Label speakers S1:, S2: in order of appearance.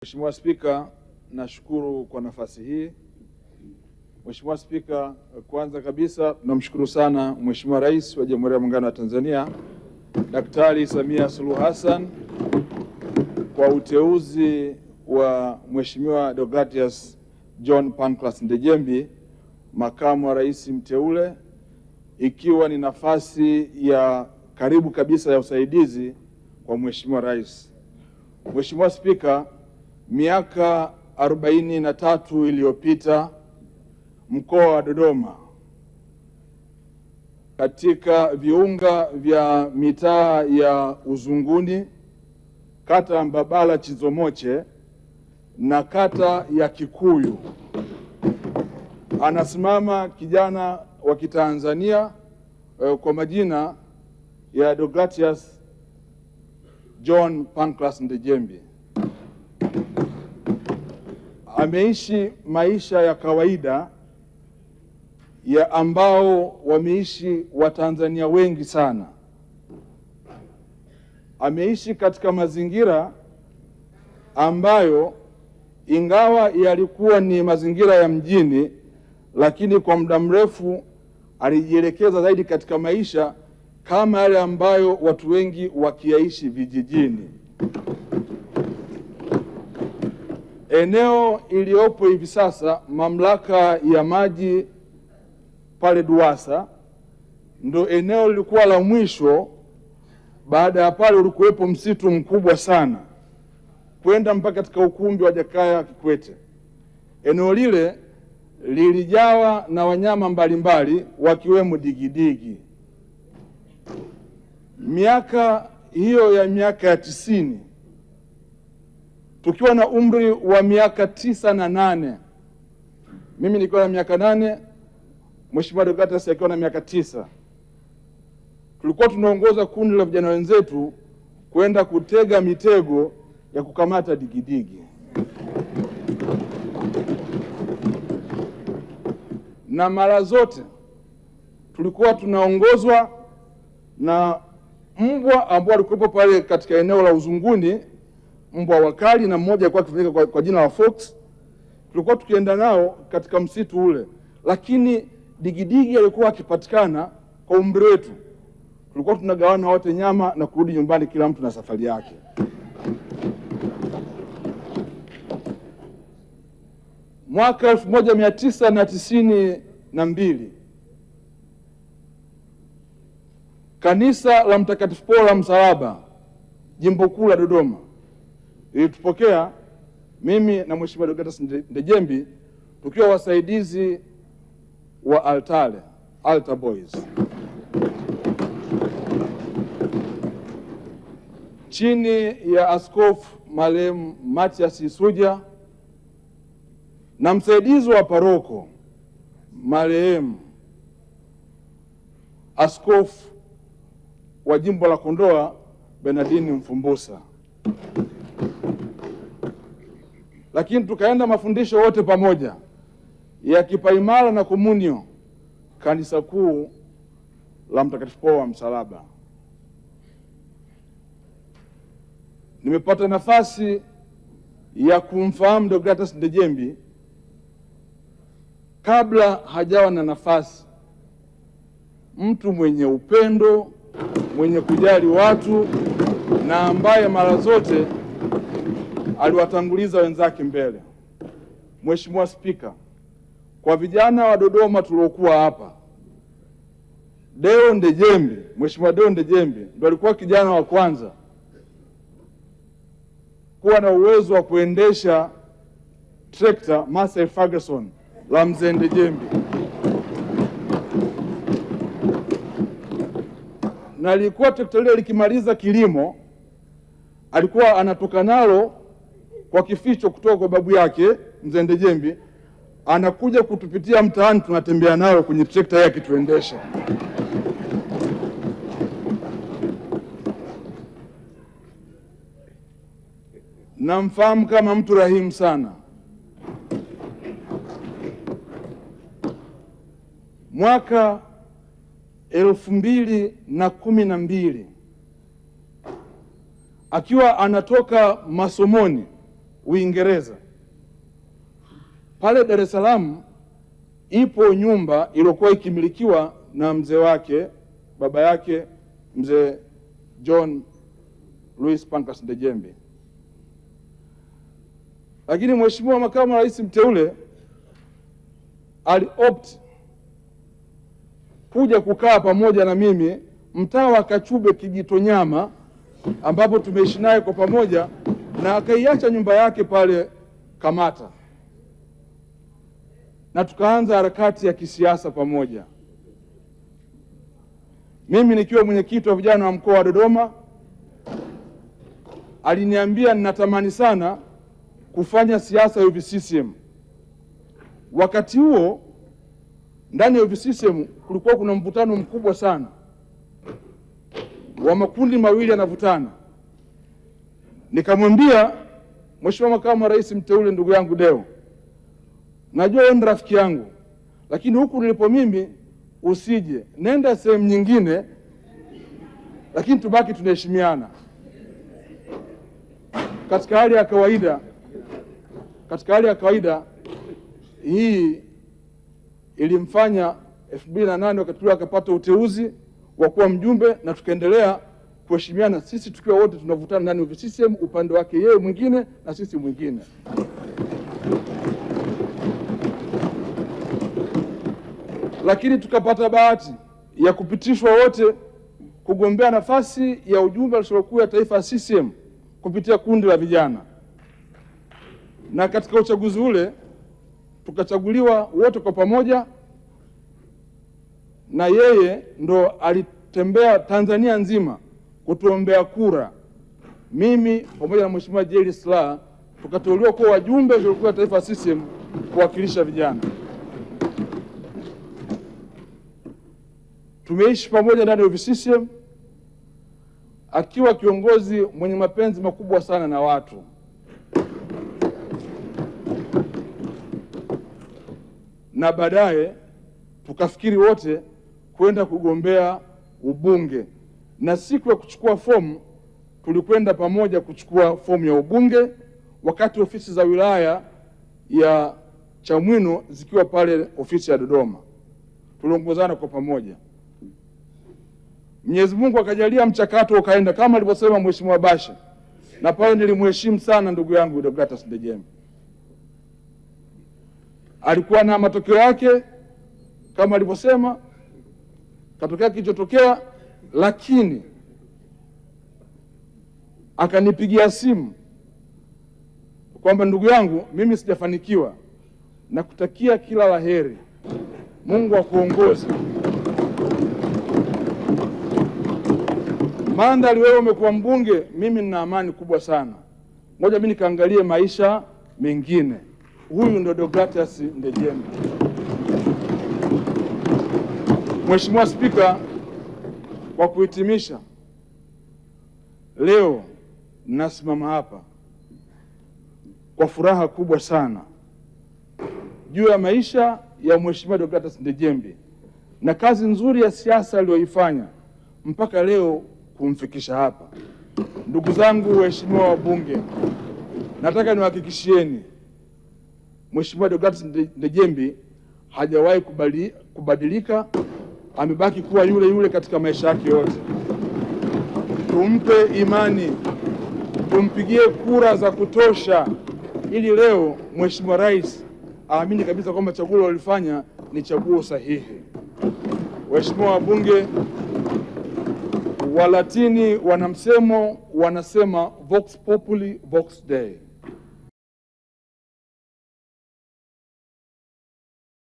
S1: Mheshimiwa Spika, nashukuru kwa nafasi hii. Mheshimiwa Spika, kwanza kabisa tunamshukuru sana Mheshimiwa Rais wa Jamhuri ya Muungano wa Tanzania Daktari Samia Suluhu Hassan kwa uteuzi wa Mheshimiwa Deogratius John Pancras Ndejembi, makamu wa rais mteule, ikiwa ni nafasi ya karibu kabisa ya usaidizi kwa Mheshimiwa Rais. Mheshimiwa Spika, miaka 43 iliyopita mkoa wa Dodoma katika viunga vya mitaa ya Uzunguni, kata ya Mbabala Chizomoche na kata ya Kikuyu anasimama kijana wa Kitanzania kwa majina ya Deogratius John Pancras Ndejembi. Ameishi maisha ya kawaida ya ambao wameishi Watanzania wengi sana. Ameishi katika mazingira ambayo ingawa yalikuwa ni mazingira ya mjini, lakini kwa muda mrefu alijielekeza zaidi katika maisha kama yale ambayo watu wengi wakiaishi vijijini. Eneo iliyopo hivi sasa mamlaka ya maji pale Duwasa ndo eneo lilikuwa la mwisho. Baada ya pale ulikuwepo msitu mkubwa sana kwenda mpaka katika ukumbi wa Jakaya Kikwete. Eneo lile lilijawa na wanyama mbalimbali wakiwemo digidigi. Miaka hiyo ya miaka ya 90, tukiwa na umri wa miaka 9 na 8, mimi nikiwa na miaka 8, Mheshimiwa Deogratius akiwa na miaka 9, tulikuwa tunaongoza kundi la vijana wenzetu kwenda kutega mitego ya kukamata digidigi. Na mara zote tulikuwa tunaongozwa na mbwa ambao walikuwepo pale katika eneo la Uzunguni, mbwa wakali, na mmoja alikuwa akifahamika kwa jina la Fox. Tulikuwa tukienda nao katika msitu ule, lakini digidigi alikuwa akipatikana kwa umri wetu. Tulikuwa tunagawana wote nyama na kurudi nyumbani, kila mtu na safari yake. Mwaka 1992 Kanisa la Mtakatifu Paulo la Msalaba Jimbo Kuu la Dodoma ilitupokea mimi na Mheshimiwa Deogratius Ndejembi tukiwa wasaidizi wa Altar Boys chini ya Askofu marehemu Mathias Isuja na msaidizi wa paroko marehemu Askofu wa Jimbo la Kondoa Bernardini Mfumbusa. Lakini tukaenda mafundisho wote pamoja ya kipaimara na komunio Kanisa Kuu la Mtakatifu Paulo wa Msalaba. Nimepata nafasi ya kumfahamu Deogratius Ndejembi kabla hajawa na nafasi. Mtu mwenye upendo, mwenye kujali watu, na ambaye mara zote aliwatanguliza wenzake mbele. Mheshimiwa Spika, kwa vijana wa Dodoma tuliokuwa hapa, Mheshimiwa Deo Ndejembi ndo alikuwa kijana wa kwanza kuwa na uwezo wa kuendesha trekta Massey Ferguson la mzee Ndejembi, na alikuwa trekta lile likimaliza kilimo alikuwa anatoka nalo kwa kificho kutoka kwa babu yake mzee Ndejembi, anakuja kutupitia mtaani, tunatembea nalo kwenye trekta yake tuendesha. Namfahamu kama mtu rahimu sana. Mwaka 2012 akiwa anatoka masomoni Uingereza. Pale Dar es Salaam ipo nyumba iliyokuwa ikimilikiwa na mzee wake, baba yake, mzee John Louis Pancras Ndejembi. Lakini Mheshimiwa Makamu wa Rais mteule aliopt kuja kukaa pamoja na mimi mtaa wa Kachube Kijitonyama, ambapo tumeishi naye kwa pamoja, na akaiacha nyumba yake pale Kamata, na tukaanza harakati ya kisiasa pamoja. Mimi nikiwa mwenyekiti wa vijana wa mkoa wa Dodoma, aliniambia ninatamani sana kufanya siasa ya UVCCM. Wakati huo ndani ya UVCCM kulikuwa kuna mvutano mkubwa sana wa makundi mawili yanavutana. Nikamwambia, Mheshimiwa Makamu wa Rais mteule, ndugu yangu Deo, najua wewe ni rafiki yangu, lakini huku nilipo mimi usije, nenda sehemu nyingine, lakini tubaki tunaheshimiana. Katika hali ya kawaida hii ilimfanya 2008 wakati ule akapata uteuzi wa kuwa mjumbe, na tukaendelea kuheshimiana, sisi tukiwa wote tunavutana ndani ya UVCCM, upande wake yeye mwingine na sisi mwingine. Lakini tukapata bahati ya kupitishwa wote kugombea nafasi ya ujumbe wa halmashauri kuu ya taifa ya CCM kupitia kundi la vijana, na katika uchaguzi ule tukachaguliwa wote kwa pamoja, na yeye ndo alitembea Tanzania nzima kutuombea kura. Mimi pamoja na Mheshimiwa Jerry Silaa tukateuliwa kuwa wajumbe wa halmashauri kuu ya taifa ya CCM kuwakilisha vijana. Tumeishi pamoja ndani ya UVCCM, akiwa kiongozi mwenye mapenzi makubwa sana na watu. Na baadaye tukafikiri wote kwenda kugombea ubunge, na siku ya kuchukua fomu tulikwenda pamoja kuchukua fomu ya ubunge, wakati ofisi za wilaya ya Chamwino zikiwa pale ofisi ya Dodoma. Tuliongozana kwa pamoja. Mwenyezi Mungu akajalia mchakato ukaenda kama alivyosema Mheshimiwa Bashe, na pale nilimheshimu sana ndugu yangu Deogratus Ndejembi. Alikuwa na matokeo yake kama alivyosema, katokea kilichotokea, lakini akanipigia simu kwamba ndugu yangu, mimi sijafanikiwa, na kutakia kila laheri, Mungu akuongoze. Mandhari wewe umekuwa mbunge, mimi nina amani kubwa sana, ngoja mimi nikaangalie maisha mengine. Huyu ndio Deogratus Ndejembi. Mheshimiwa Spika, kwa kuhitimisha, leo nasimama hapa kwa furaha kubwa sana juu ya maisha ya Mheshimiwa Deogratus Ndejembi na kazi nzuri ya siasa aliyoifanya mpaka leo kumfikisha hapa. Ndugu zangu waheshimiwa wabunge, nataka niwahakikishieni Mheshimiwa Deogratus Ndejembi hajawahi kubadilika, amebaki kuwa yule yule katika maisha yake yote. Tumpe imani, tumpigie kura za kutosha, ili leo Mheshimiwa Rais aamini kabisa kwamba chaguo alilofanya ni chaguo sahihi. Waheshimiwa wabunge, Walatini wana msemo, wanasema vox populi vox dei.